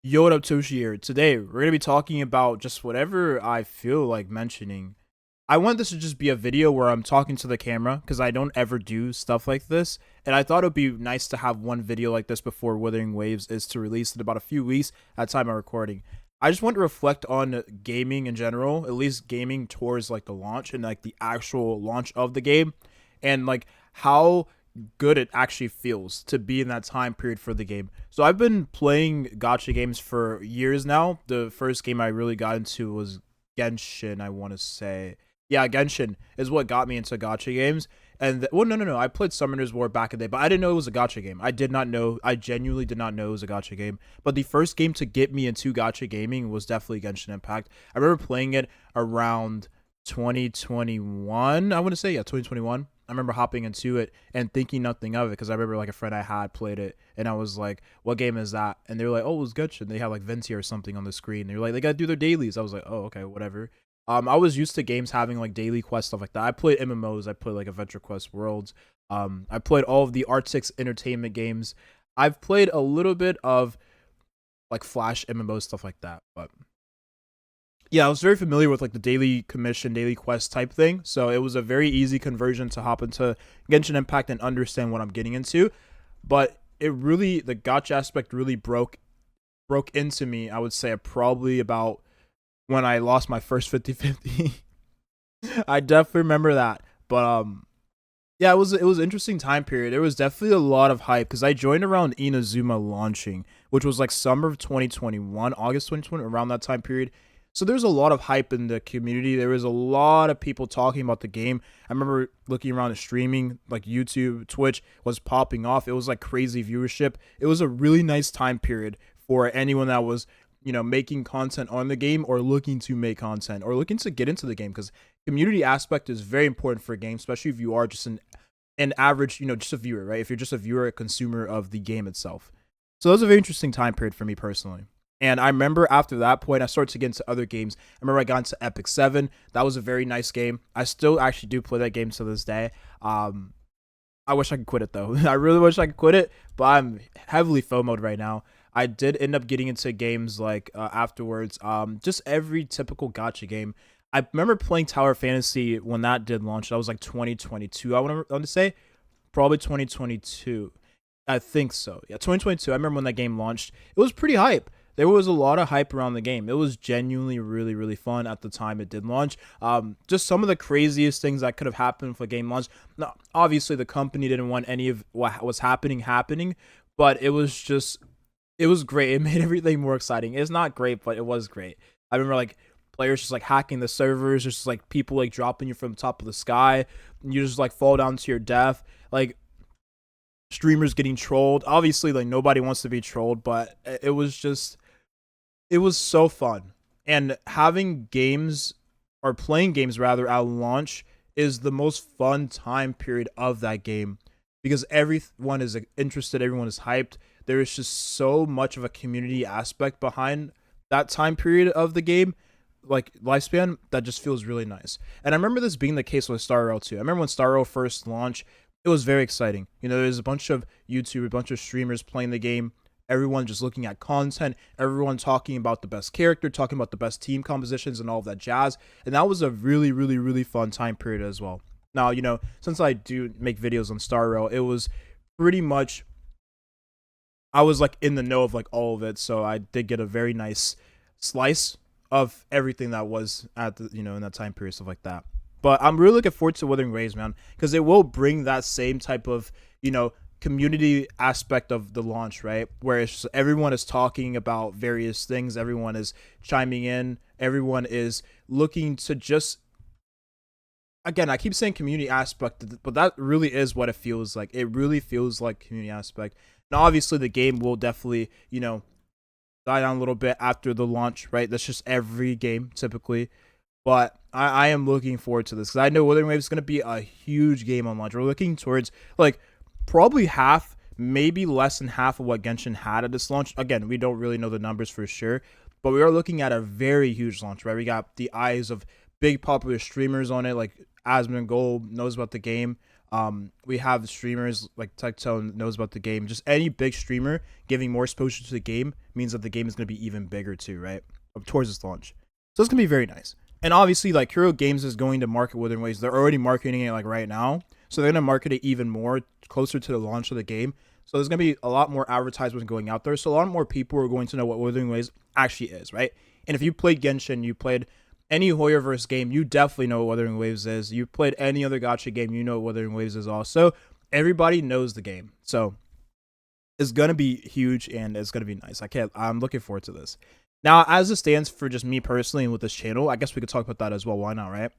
Yo, what up, Toshi here. Today, we're going to be talking about just whatever I feel like mentioning. I want this to just be a video where I'm talking to the camera because I don't ever do stuff like this. And I thought it would be nice to have one video like this before Wuthering Waves is to release in about a few weeks at time of recording. I just want to reflect on gaming in general, at least gaming towards like the launch and like the actual launch of the game and like how good it actually feels to be in that time period for the game. So I've been playing gacha games for years now. The first game I really got into was Genshin, I want to say. Yeah, Genshin is what got me into gacha games. And well, no. I played Summoner's War back in the day, but I didn't know it was a gacha game. I did not know. I genuinely did not know it was a gacha game. But the first game to get me into gacha gaming was definitely Genshin Impact. I remember playing it around 2021. I want to say, yeah, 2021. I remember hopping into it and thinking nothing of it because I remember like a friend I had played it and I was like, "What game is that?" And they were like, "Oh, it was Genshin." They had like Venti or something on the screen. They were like, "They gotta do their dailies." I was like, "Oh, okay, whatever." I was used to games having like daily quests stuff like that. I played MMOs. I played like Adventure Quest Worlds. I played all of the Art 6 entertainment games. I've played a little bit of like Flash MMO stuff like that, but yeah, I was very familiar with like the daily commission, daily quest type thing. So it was a very easy conversion to hop into Genshin Impact and understand what I'm getting into. But it really, the gotcha aspect really broke into me. I would say probably about when I lost my first 50-50. I definitely remember that. But yeah, it was an interesting time period. There was definitely a lot of hype because I joined around Inazuma launching, which was like summer of 2021, August 2020, around that time period. So there's a lot of hype in the community. There was a lot of people talking about the game. I remember looking around the streaming, like YouTube, Twitch was popping off. It was like crazy viewership. It was a really nice time period for anyone that was, making content on the game or looking to make content or looking to get into the game because community aspect is very important for a game, especially if you are just an average, just a viewer, right? If you're just a viewer, a consumer of the game itself. So that was a very interesting time period for me personally. And I remember after that point, I started to get into other games. I remember I got into Epic 7. That was a very nice game. I still actually do play that game to this day. I wish I could quit it though. I really wish I could quit it, but I'm heavily FOMO'd right now. I did end up getting into games like afterwards. Just every typical gacha game. I remember playing Tower Fantasy when that did launch. That was like 2022. I want to say probably 2022. I think so. Yeah, 2022. I remember when that game launched. It was pretty hype. There was a lot of hype around the game. It was genuinely really, really fun at the time it did launch. Just some of the craziest things that could have happened for the game launch. Now, obviously, the company didn't want any of what was happening, but it was great. It made everything more exciting. It's not great, but it was great. I remember like players just like hacking the servers, just like people like dropping you from the top of the sky. And you just like fall down to your death. Like streamers getting trolled. Obviously, like nobody wants to be trolled, but it was so fun. And having games or playing games rather at launch is the most fun time period of that game because everyone is interested, everyone is hyped. There is just so much of a community aspect behind that time period of the game, like lifespan, that just feels really nice. And I remember this being the case with Star Rail too. I remember when Star Rail first launched, it was very exciting. There's a bunch of YouTube, a bunch of streamers playing the game, everyone just looking at content, everyone talking about the best character, talking about the best team compositions and all of that jazz. And that was a really, really, really fun time period as well. Now, since I do make videos on Star Rail, it was pretty much I was like in the know of like all of it, so I did get a very nice slice of everything that was at the in that time period, stuff like that. But I'm really looking forward to Wuthering Waves, man, because it will bring that same type of community aspect of the launch, right? Where it's just, everyone is talking about various things, everyone is chiming in, everyone is looking to just again, I keep saying community aspect, but that really is what it feels like. It really feels like community aspect. Now, obviously, the game will definitely, die down a little bit after the launch, right? That's just every game typically. But I am looking forward to this because I know Wuthering Waves is going to be a huge game on launch. We're looking towards like probably half, maybe less than half of what Genshin had at this launch. Again, we don't really know the numbers for sure, but we are looking at a very huge launch, right? We got the eyes of big popular streamers on it, like Asmongold knows about the game. We have streamers like Tectone knows about the game. Just any big streamer giving more exposure to the game means that the game is going to be even bigger too, right? Towards its launch. So it's going to be very nice. And obviously, like Hero Games is going to market Wuthering Waves. They're already marketing it like right now. So they're going to market it even more closer to the launch of the game. So there's going to be a lot more advertisements going out there. So a lot more people are going to know what Wuthering Waves actually is, right? And if you played Genshin, you played any Hoyoverse game, you definitely know what Wuthering Waves is. You played any other gacha game, you know what Wuthering Waves is also. Everybody knows the game. So it's going to be huge and it's going to be nice. I'm looking forward to this. Now, as it stands for just me personally and with this channel, I guess we could talk about that as well. Why not, right?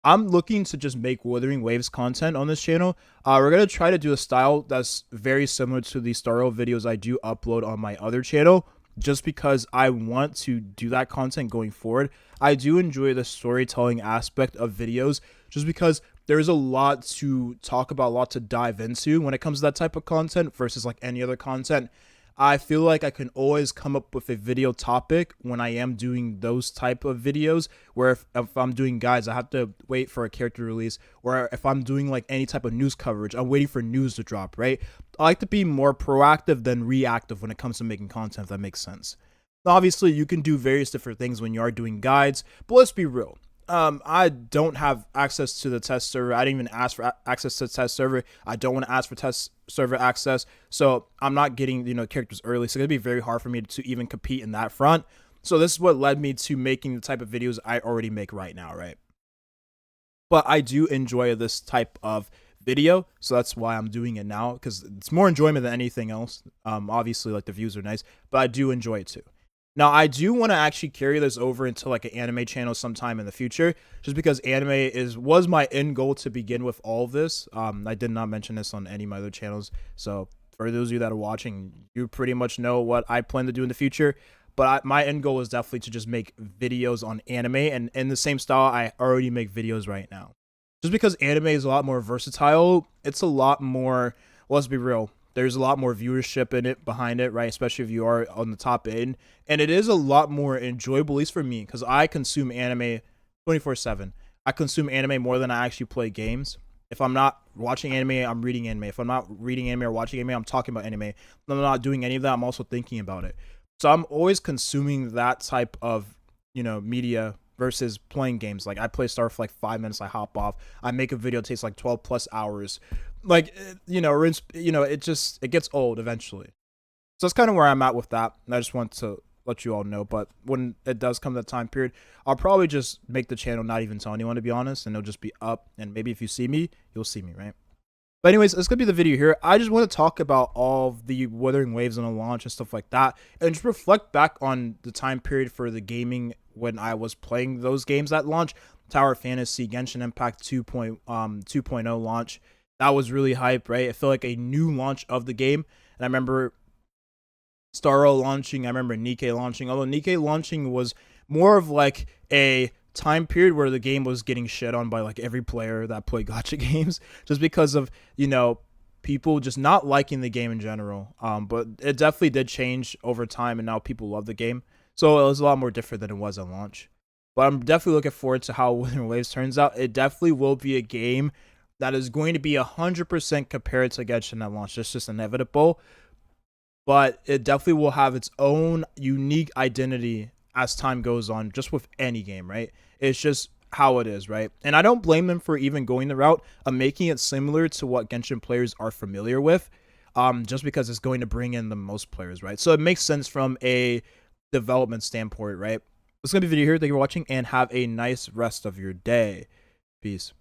I'm looking to just make Wuthering Waves content on this channel. We're going to try to do a style that's very similar to the Starro videos I do upload on my other channel, just because I want to do that content going forward. I do enjoy the storytelling aspect of videos just because there's a lot to talk about, a lot to dive into when it comes to that type of content versus like any other content. I feel like I can always come up with a video topic when I am doing those type of videos, where if I'm doing guides, I have to wait for a character release, or if I'm doing like any type of news coverage, I'm waiting for news to drop, right? I like to be more proactive than reactive when it comes to making content, if that makes sense. Obviously, you can do various different things when you are doing guides, but let's be real. I don't have access to the test server. I didn't even ask for access to the test server. I don't want to ask for test server access. So I'm not getting, characters early. So it's going to be very hard for me to even compete in that front. So this is what led me to making the type of videos I already make right now, right? But I do enjoy this type of video. So that's why I'm doing it now, because it's more enjoyment than anything else. Obviously, like the views are nice, but I do enjoy it too. Now, I do want to actually carry this over into like an anime channel sometime in the future, just because anime was my end goal to begin with all of this. I did not mention this on any of my other channels, so for those of you that are watching, you pretty much know what I plan to do in the future. But my end goal is definitely to just make videos on anime, and in the same style I already make videos right now. Just because anime is a lot more versatile, it's a lot more, well, let's be real, there's a lot more viewership in it, behind it, right? Especially if you are on the top end. And it is a lot more enjoyable, at least for me, because I consume anime 24/7. I consume anime more than I actually play games. If I'm not watching anime, I'm reading anime. If I'm not reading anime or watching anime, I'm talking about anime. If I'm not doing any of that, I'm also thinking about it. So I'm always consuming that type of, media versus playing games. Like I play Star for like 5 minutes, I hop off. I make a video, it takes like 12 plus hours. Like, it gets old eventually. So that's kind of where I'm at with that. And I just want to let you all know. But when it does come to that time period, I'll probably just make the channel not even tell anyone, to be honest, and it'll just be up. And maybe if you see me, you'll see me, right? But anyways, it's going to be the video here. I just want to talk about all of the Wuthering Waves on the launch and stuff like that, and just reflect back on the time period for the gaming when I was playing those games at launch. Tower Fantasy, Genshin Impact 2.0 launch. That was really hype, right? It felt like a new launch of the game. And I remember Starro launching. I remember Nikke launching. Although Nikke launching was more of like a time period where the game was getting shit on by like every player that played gacha games, just because of, people just not liking the game in general. But it definitely did change over time, and now people love the game. So it was a lot more different than it was at launch. But I'm definitely looking forward to how Wuthering Waves turns out. It definitely will be a game that is going to be 100% compared to Genshin at launch. It's just inevitable. But it definitely will have its own unique identity as time goes on, just with any game, right? It's just how it is, right? And I don't blame them for even going the route of making it similar to what Genshin players are familiar with, just because it's going to bring in the most players, right? So it makes sense from a development standpoint, right? It's going to be a video here. Thank you for watching, and have a nice rest of your day. Peace.